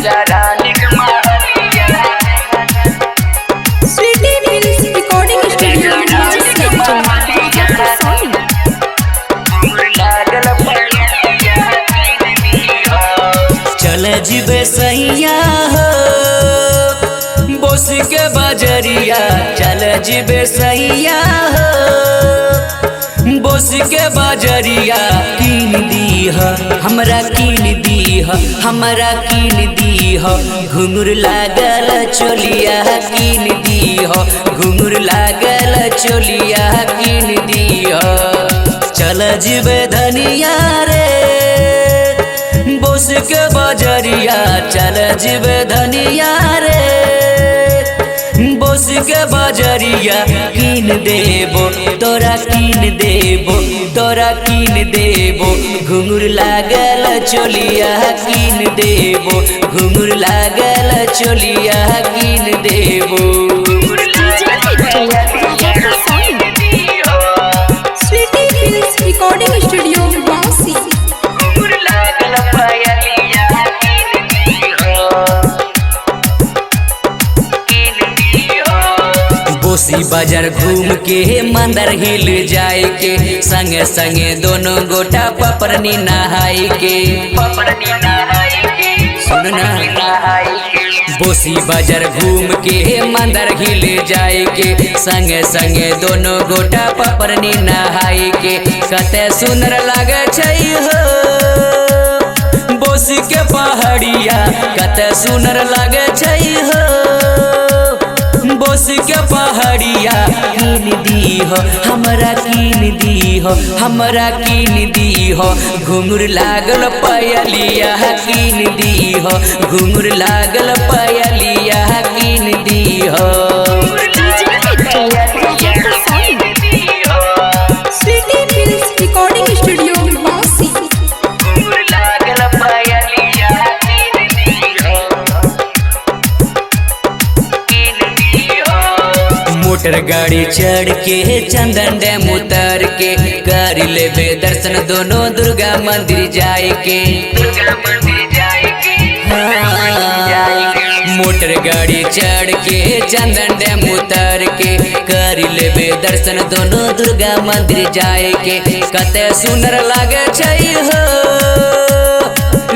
राजा रानी के महलिया sweetie films recording studio चल जिबे सैया हो बोस के बजरिया, चल जिबे सैया हो बोस के बजरिया। कीन दीह हमरा, कीन दीह हमरा, कीन दीह घुंघरू लागल चोलिया, कीन दीह घुंघरू लागल चोलिया, कीन दीह। चल जिबे धनिया रे बोस के बजरिया, चल जिबे धनिया रे बोस के बजरिया। कीन देबो तोरा, कीन देबो तोरा, कीन देबो घुंघरू लागल चोलिया, कीन देबो घुंघरू लागल चोलिया, कीन देबो। स्वीटी फिल्म्स रिकॉर्डिंग स्टूडियो बांसी। बोसी बाजार घूम के मंदिर हिल जाए के, संगे संगे दोनों गोटा पपरनी नहाई के। सुनना बोसी बाजार घूम के मंदिर हिल जाए के, संगे संगे दोनों गोटा पपरनी नहाई के। कते सुंदर लागे छै हो बोसी के पहाड़िया, कते सुंदर लागे छै हो बोस के पहाड़िया। कीन दीह हमरा, कीन दीह हमरा, कीन दीह घुंघरू लागल पायलिया, कीन दीह घुंघरू लागल पायलिया, कीन दीह। Sweety films recording studio Bansi. Motor गाड़ी चढ़ के चंदन डैम उतर के, कर लेबे दर्शन दोनों दुर्गा मंदिर जाए के। मोटर गाड़ी चढ़ के चंदन डैम उतर के, कर लेबे दर्शन दोनों दुर्गा मंदिर जाए के। कते सुंदर लागे छै हो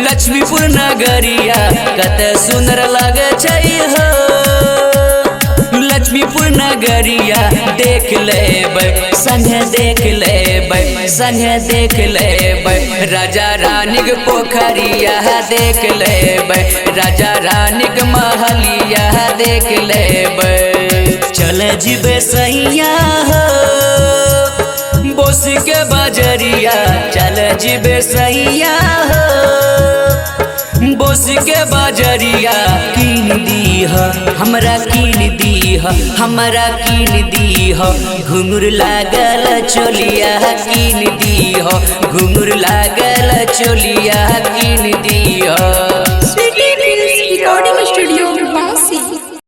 लक्ष्मीपुर नगरिया, कते सुंदर लागे छै हो लक्ष्मीपुर नगरिया। देख लेबै संगे, देख लेबै संगे, देख लेबै राजा रानी के पोखरिया, देख लेबै राजा रानी के महलिया, देख लेबै। चल जिबे सैया हो बोस के बजरिया, चल जिबे सैया हो बोस के बजरिया। कीन दीह हमरा, कीन दीह हमरा, कीन दीह घुंघरू लागल चोलिया, कीन दीह घुंघरू लागल चोलिया, कीन दीह।